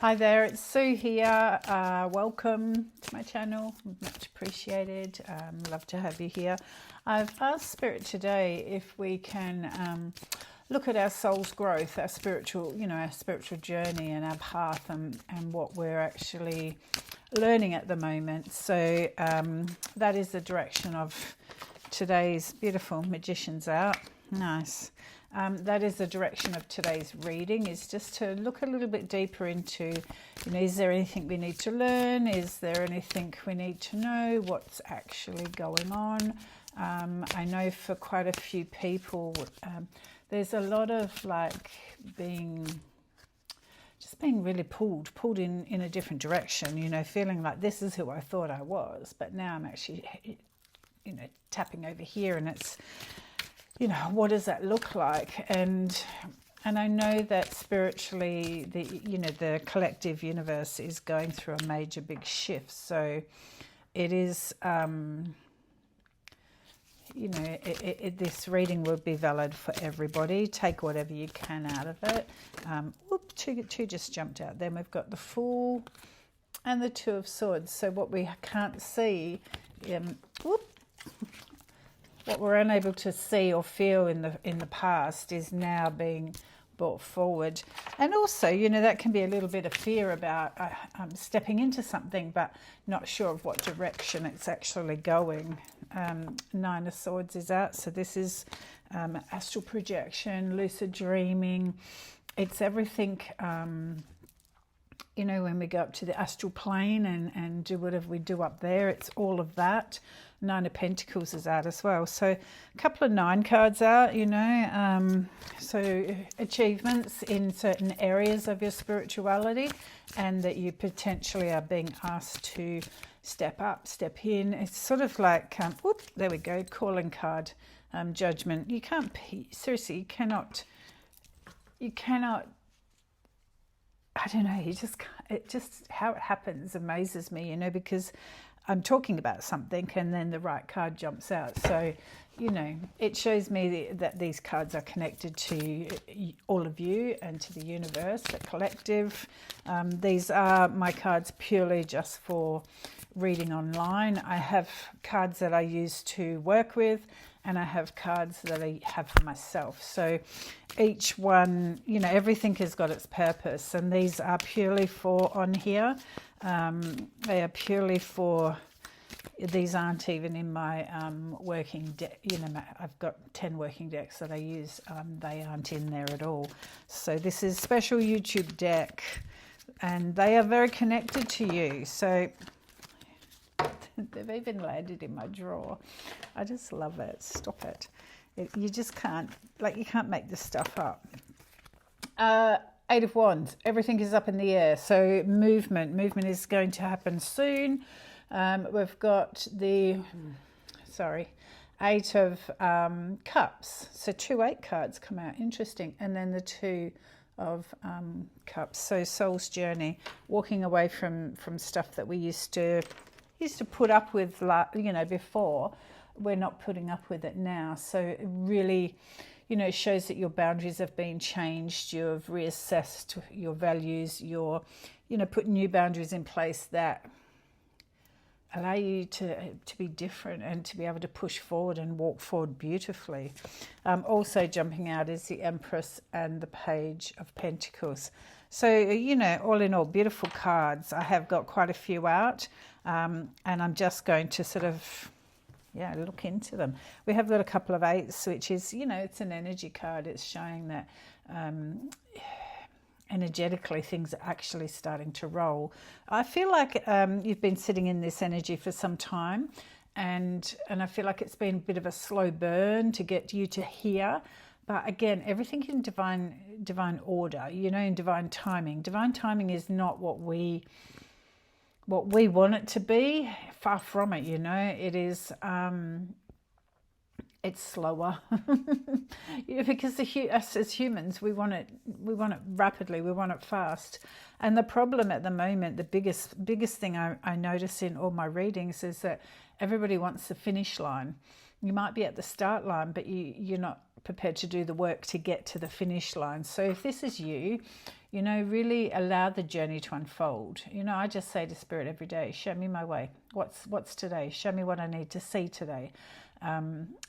Hi there, it's Sue here. Welcome to my channel, much appreciated. Love to have you here. I've asked Spirit today if we can look at our soul's growth, our spiritual, our spiritual journey and our path and what we're actually learning at the moment. So that is the direction of today's beautiful Magician's out. Nice. That is the direction of today's reading, is just to look a little bit deeper into, is there anything we need to learn? Is there anything we need to know? What's actually going on? I know for quite a few people, there's a lot of being really pulled in a different direction, feeling like this is who I thought I was, but now I'm actually, tapping over here, and it's, what does that look like? And I know that spiritually, the collective universe is going through a major big shift. So it is, this reading will be valid for everybody. Take whatever you can out of it. Two just jumped out. Then we've got the Fool and the Two of Swords. So what we can't see, what we're unable to see or feel in the past is now being brought forward. And also, that can be a little bit of fear about stepping into something but not sure of what direction it's actually going. Nine of Swords is out, so this is astral projection, lucid dreaming. It's everything, when we go up to the astral plane and do whatever we do up there, it's all of that. Nine of Pentacles is out as well. So a couple of 9 cards out, so achievements in certain areas of your spirituality, and that you potentially are being asked to step up, step in. It's sort of like, there we go, calling card, judgment. You can't, seriously, you cannot, I don't know, how it happens amazes me, because I'm talking about something and then the right card jumps out. So, it shows me that these cards are connected to all of you and to the universe, the collective. These are my cards purely just for reading online. I have cards that I use to work with, and I have cards that I have for myself. So each one, everything has got its purpose, and these are purely for on here. They are purely for, these aren't even in my working deck. I've got 10 working decks that I use. They aren't in there at all. So this is special YouTube deck, and they are very connected to you. So they've even landed in my drawer. I just love it. Stop it. You just can't, you can't make this stuff up. 8 of Wands. Everything is up in the air. So movement is going to happen soon. We've got the, 8 of Cups. So 2 8 cards come out. Interesting. And then the 2 of Cups. So soul's journey, walking away from stuff that we used to put up with, before. We're not putting up with it now. So it really, it shows that your boundaries have been changed. You've reassessed your values. You're, put new boundaries in place that allow you to be different and to be able to push forward and walk forward beautifully. Also jumping out is the Empress and the Page of Pentacles. So, all in all, beautiful cards. I have got quite a few out, and I'm just going to sort of, look into them. We have got a couple of 8s, which is, it's an energy card. It's showing that energetically things are actually starting to roll. I feel like you've been sitting in this energy for some time, and I feel like it's been a bit of a slow burn to get you to here. But again, everything in divine order, in divine timing. Divine timing is not what we want it to be. Far from it, It is, it's slower. Because us as humans, we want it rapidly, we want it fast. And the problem at the moment, the biggest thing I notice in all my readings is that everybody wants the finish line. You might be at the start line, but you're not prepared to do the work to get to the finish line. So if this is you, you know, really allow the journey to unfold. You know, I just say to Spirit every day, show me my way. What's today? Show me what I need to see today.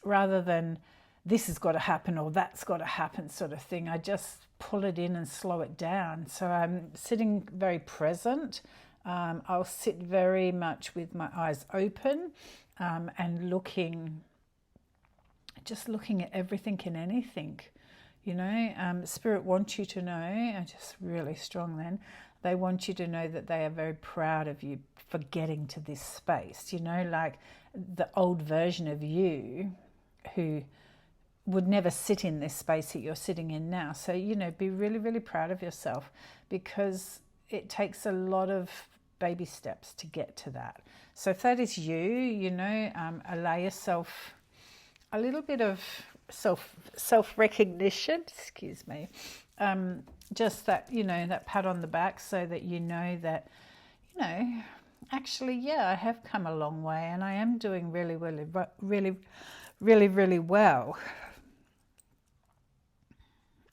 Rather than this has got to happen or that's got to happen sort of thing. I just pull it in and slow it down. So I'm sitting very present. I'll sit very much with my eyes open and just looking at everything and anything. You know, Spirit wants you to know, and just really strong then, they want you to know that they are very proud of you for getting to this space. You know, like the old version of you who would never sit in this space that you're sitting in now. So, you know, be really, really proud of yourself, because it takes a lot of baby steps to get to that. So if that is you, you know, allow yourself a little bit of self-recognition, excuse me, just that, you know, that pat on the back, so that you know that, you know, actually, yeah, I have come a long way and I am doing really, really, really, really, really well.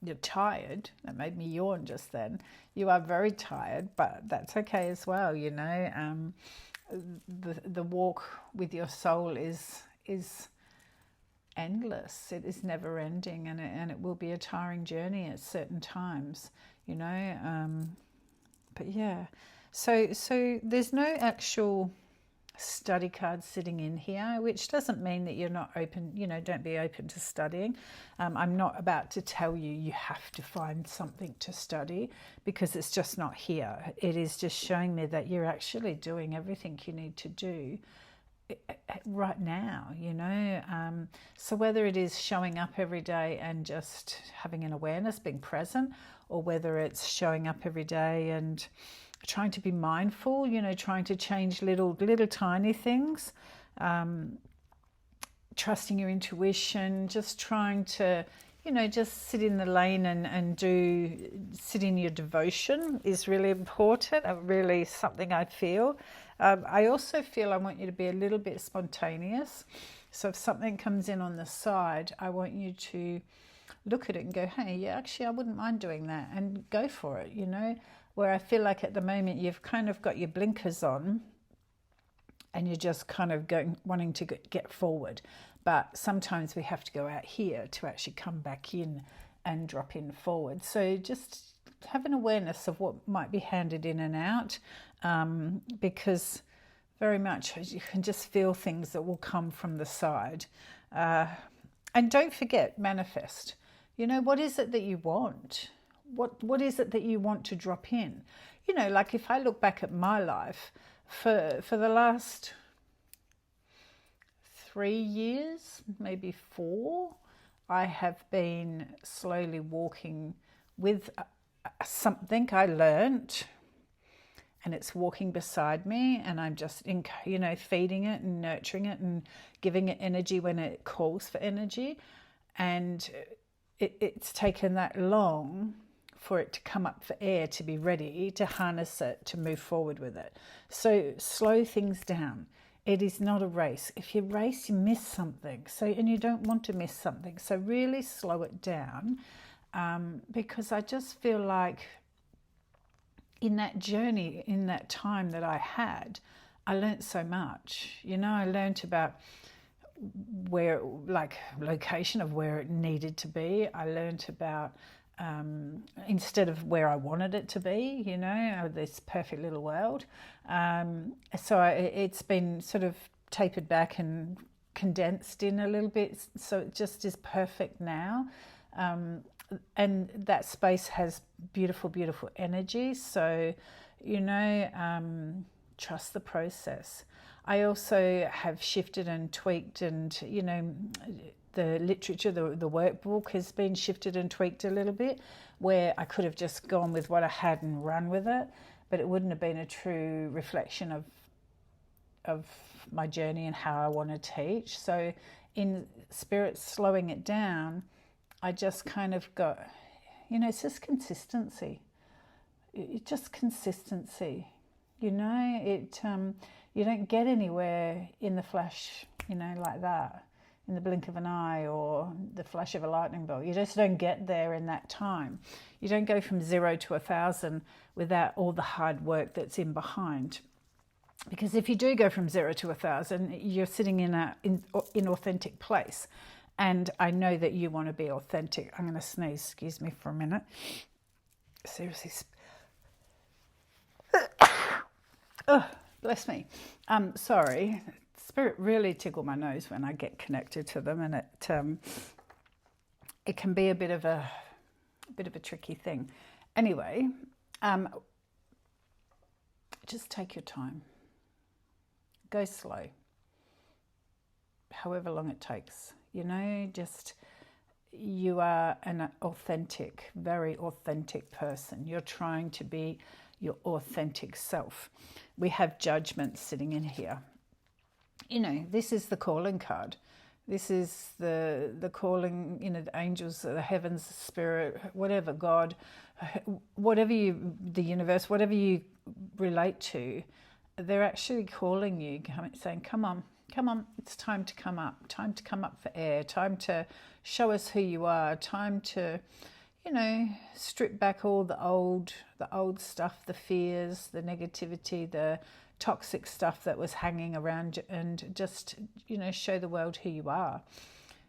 You're tired. That made me yawn just then. You are very tired, but that's okay as well. You know, the walk with your soul is endless. It is never ending, and it will be a tiring journey at certain times. You know, but yeah. So there's no actual study cards sitting in here, which doesn't mean that you're not open, you know, don't be open to studying. I'm not about to tell you you have to find something to study, because it's just not here. It is just showing me that you're actually doing everything you need to do right now, you know. So whether it is showing up every day and just having an awareness, being present, or whether it's showing up every day and trying to be mindful, you know, trying to change little tiny things, trusting your intuition, just trying to, you know, just sit in the lane and sit in your devotion is really important, really something I feel. I also feel I want you to be a little bit spontaneous. So if something comes in on the side, I want you to look at it and go, hey, yeah, actually, I wouldn't mind doing that, and go for it, you know. Where I feel like at the moment you've kind of got your blinkers on and you're just kind of wanting to get forward. But sometimes we have to go out here to actually come back in and drop in forward. So just have an awareness of what might be handed in and out, because very much you can just feel things that will come from the side. And don't forget, manifest. You know, what is it that you want? What is it that you want to drop in? You know, like if I look back at my life, for the last 3 years, maybe 4, I have been slowly walking with something I learnt, and it's walking beside me, and I'm just, you know, feeding it and nurturing it and giving it energy when it calls for energy. And it's taken that long for it to come up for air, to be ready to harness it, to move forward with it. So slow things down. It is not a race. If you race, you miss something. So, and you don't want to miss something. So really slow it down, because I just feel like in that journey, in that time that I had, I learnt so much. You know, I learnt about where, like, location of where it needed to be. I learnt about instead of where I wanted it to be, you know, this perfect little world. So it's been sort of tapered back and condensed in a little bit, so it just is perfect now. And that space has beautiful, beautiful energy. So, you know, trust the process. I also have shifted and tweaked, and, you know, the literature, the workbook has been shifted and tweaked a little bit, where I could have just gone with what I had and run with it, but it wouldn't have been a true reflection of my journey and how I want to teach. So in Spirit slowing it down, I just kind of got, you know, it's just consistency. It's just consistency, you know. You don't get anywhere in the flash, you know, like that. in the blink of an eye or the flash of a lightning bolt. You just don't get there in that time. You don't go from 0 to 1,000 without all the hard work that's in behind. Because if you do go from 0 to 1,000, you're sitting in an inauthentic place. And I know that you want to be authentic. I'm going to sneeze. Excuse me for a minute. Seriously. Oh, bless me. Sorry. Spirit really tickle my nose when I get connected to them, and it can be a bit of a tricky thing. Anyway, just take your time. Go slow. However long it takes. Just you are an authentic, very authentic person. You're trying to be your authentic self. We have judgment sitting in here. This is the calling card. This is the calling, the angels, the heavens, the spirit, whatever, God, whatever the universe, whatever you relate to, they're actually calling you, saying, come on, it's time to come up for air, time to show us who you are, time to, strip back all the old stuff, the fears, the negativity, the toxic stuff that was hanging around, and just, show the world who you are.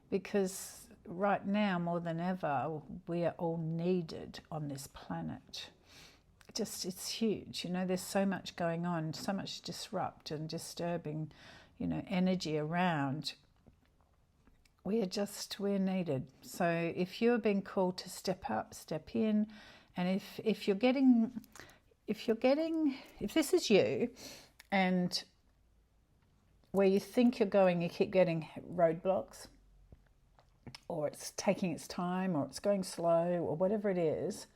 Because right now, more than ever, we are all needed on this planet. It's huge. There's so much going on, so much disrupt and disturbing, energy around. We're needed. So if you're being called to step up, step in, and if this is you, and where you think you're going, you keep getting roadblocks, or it's taking its time, or it's going slow, or whatever it is,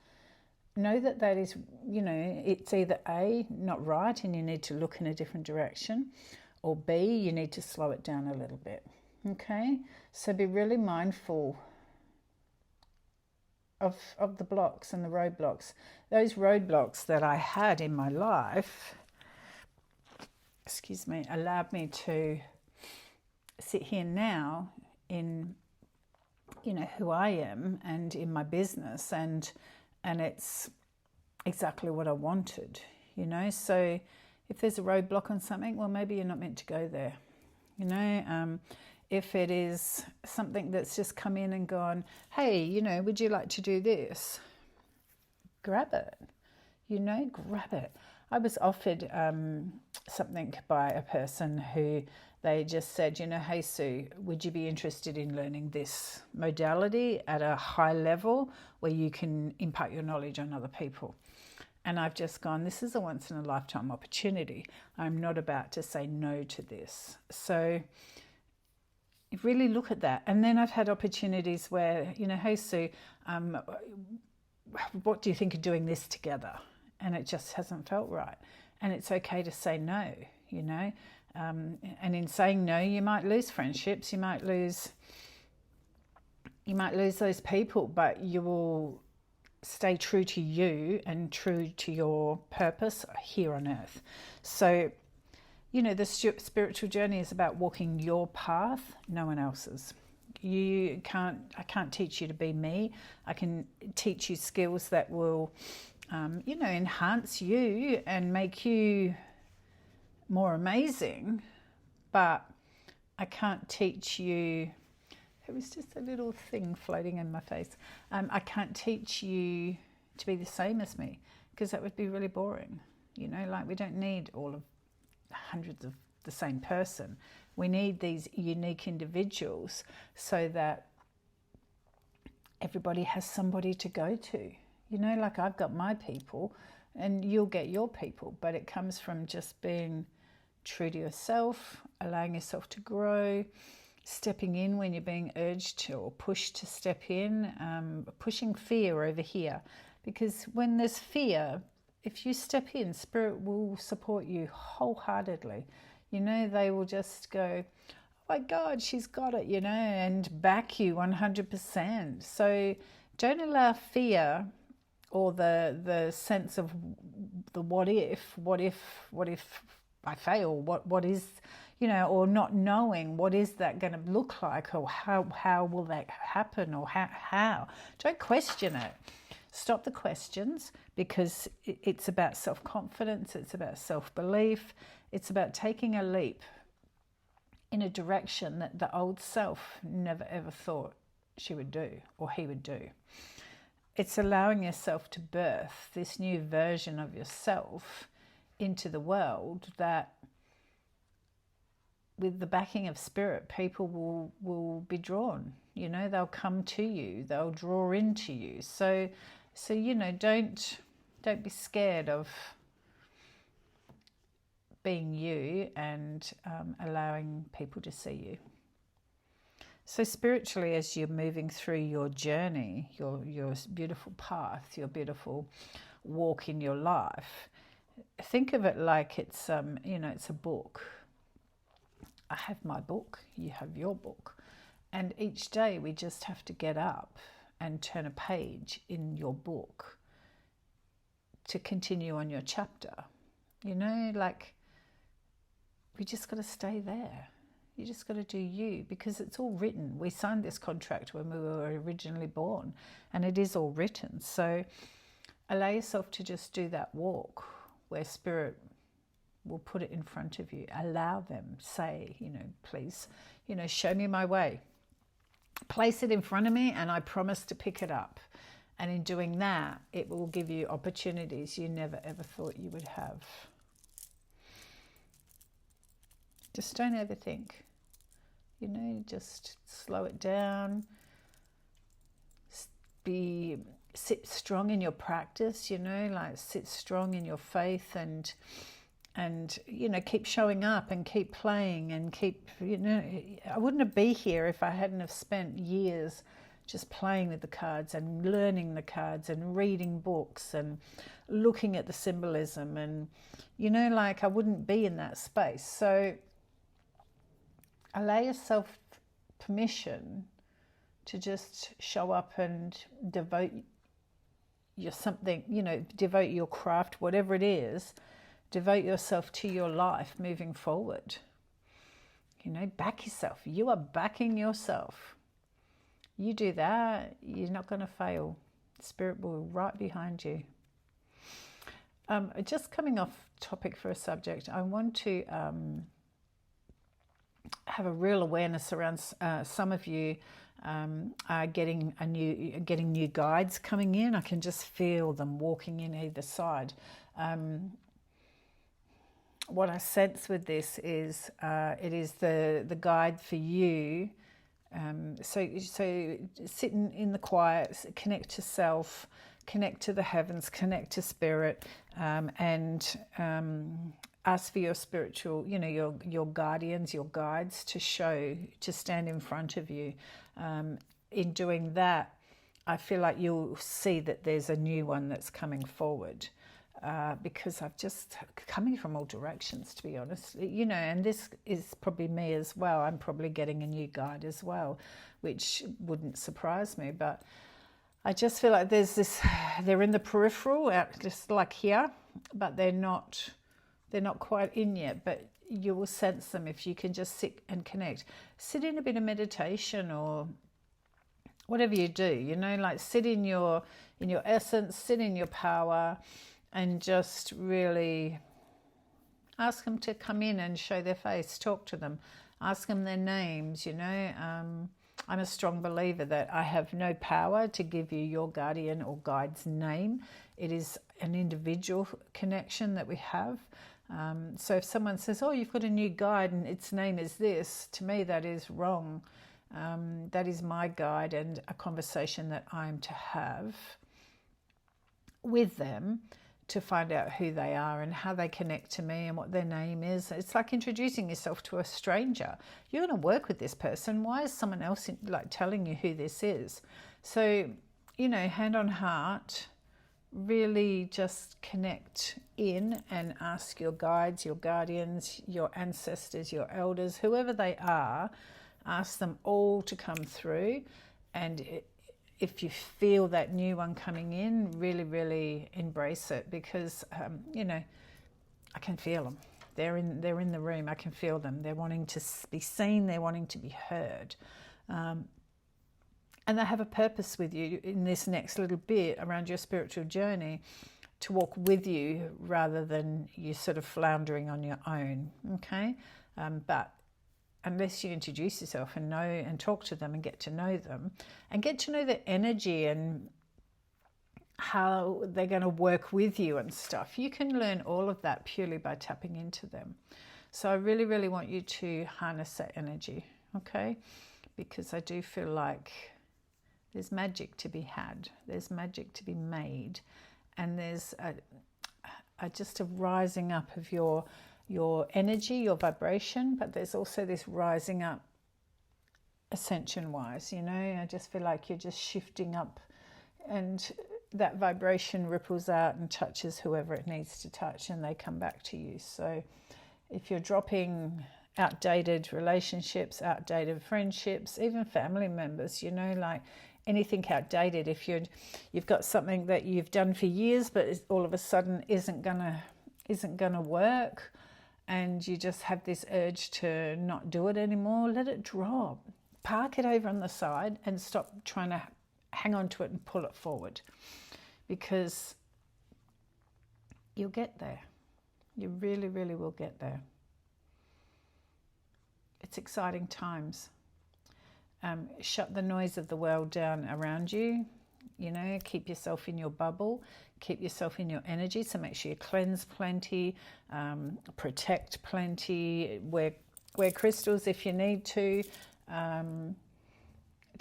know that is, it's either A, not right, and you need to look in a different direction, or B, you need to slow it down a little bit. Okay? So be really mindful of the blocks and the roadblocks. Those roadblocks that I had in my life, allowed me to sit here now in, who I am and in my business, and it's exactly what I wanted, So if there's a roadblock on something, well, maybe you're not meant to go there, If it is something that's just come in and gone, hey, would you like to do this? Grab it, grab it. I was offered something by a person who they just said, hey, Sue, would you be interested in learning this modality at a high level where you can impart your knowledge on other people? And I've just gone, this is a once in a lifetime opportunity. I'm not about to say no to this. So really look at that. And then I've had opportunities where, hey, Sue, what do you think of doing this together? And it just hasn't felt right. And it's okay to say no, and in saying no, you might lose friendships, you might lose those people, but you will stay true to you and true to your purpose here on earth. So, the spiritual journey is about walking your path, no one else's. I can't teach you to be me. I can teach you skills that will, enhance you and make you more amazing, but I can't teach you. It was just a little thing floating in my face. I can't teach you to be the same as me, because that would be really boring. We don't need all of hundreds of the same person. We need these unique individuals so that everybody has somebody to go to. I've got my people and you'll get your people, but it comes from just being true to yourself, allowing yourself to grow, stepping in when you're being urged or pushed to step in, pushing fear over here. Because when there's fear, if you step in, Spirit will support you wholeheartedly. They will just go, oh my God, she's got it, and back you 100%. So don't allow fear or the sense of the what if I fail, what is, or not knowing what is that going to look like, or how will that happen, or how. Don't question it. Stop the questions, because it's about self-confidence, it's about self-belief, it's about taking a leap in a direction that the old self never ever thought she would do or he would do. It's allowing yourself to birth this new version of yourself into the world that, with the backing of spirit, people will be drawn. They'll come to you, they'll draw into you. So don't be scared of being you and allowing people to see you. So spiritually, as you're moving through your journey, your beautiful path, your beautiful walk in your life, think of it like it's it's a book. I have my book, you have your book, and each day we just have to get up and turn a page in your book to continue on your chapter. We just got to stay there. You just got to do you, because it's all written. We signed this contract when we were originally born, and it is all written. So allow yourself to just do that walk where spirit will put it in front of you. Allow them, say, please, show me my way. Place it in front of me, and I promise to pick it up. And in doing that, it will give you opportunities you never ever thought you would have. Just don't overthink. Just slow it down. Sit strong in your practice, sit strong in your faith, and keep showing up and keep playing and keep, I wouldn't be here if I hadn't have spent years just playing with the cards and learning the cards and reading books and looking at the symbolism, and I wouldn't be in that space. So allow yourself permission to just show up and devote devote your craft, whatever it is, devote yourself to your life moving forward. Back yourself. You are backing yourself. You do that, you're not going to fail. Spirit will be right behind you. Just coming off topic for a subject, I want to have a real awareness around some of you are getting new guides coming in. I can just feel them walking in either side. What I sense with this is it is the guide for you. So sit in the quiet, connect to self, connect to the heavens, connect to spirit, and ask for your spiritual, your guardians, your guides to stand in front of you. In doing that, I feel like you'll see that there's a new one that's coming forward. Because I've just coming from all directions, to be honest, and this is probably me as well. I'm probably getting a new guide as well, which wouldn't surprise me. But I just feel like they're in the peripheral, just like here, but they're not quite in yet. But you will sense them if you can just sit and connect. Sit in a bit of meditation or whatever you do, sit in your essence, sit in your power. And just really ask them to come in and show their face, talk to them, ask them their names. I'm a strong believer that I have no power to give you your guardian or guide's name. It is an individual connection that we have. So if someone says, oh, you've got a new guide and its name is this, to me that is wrong. That is my guide and a conversation that I'm to have with them to find out who they are and how they connect to me and what their name is. It's like introducing yourself to a stranger. You're going to work with this person. Why is someone else telling you who this is? So, hand on heart, really just connect in and ask your guides, your guardians, your ancestors, your elders, whoever they are, ask them all to come through. And if you feel that new one coming in, really, really embrace it, because, I can feel them. They're in the room. I can feel them. They're wanting to be seen. They're wanting to be heard. And they have a purpose with you in this next little bit around your spiritual journey, to walk with you rather than you sort of floundering on your own, okay? But unless you introduce yourself and know and talk to them and get to know them and get to know their energy and how they're going to work with you and stuff, you can learn all of that purely by tapping into them. So I really, really want you to harness that energy, okay? Because I do feel like there's magic to be had. There's magic to be made. And there's just a rising up of your energy, your vibration, but there's also this rising up ascension-wise, you know? I just feel like you're just shifting up, and that vibration ripples out and touches whoever it needs to touch, and they come back to you. So if you're dropping outdated relationships, outdated friendships, even family members, you know, like anything outdated, if you've got something that you've done for years but all of a sudden isn't gonna work, and you just have this urge to not do it anymore, let it drop. Park it over on the side and stop trying to hang on to it and pull it forward, because you'll get there. You really, really will get there. It's exciting times. Shut the noise of the world down around you. You know, keep yourself in your bubble, keep yourself in your energy. So make sure you cleanse plenty, protect plenty, wear crystals if you need to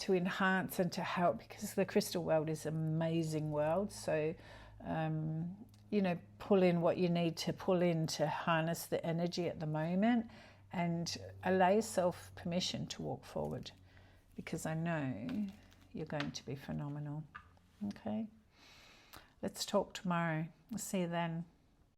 enhance and to help, because the crystal world is an amazing world. So, you know, pull in what you need to pull in to harness the energy at the moment, and allow yourself permission to walk forward, because I know you're going to be phenomenal. Okay? Let's talk tomorrow. I'll see you then.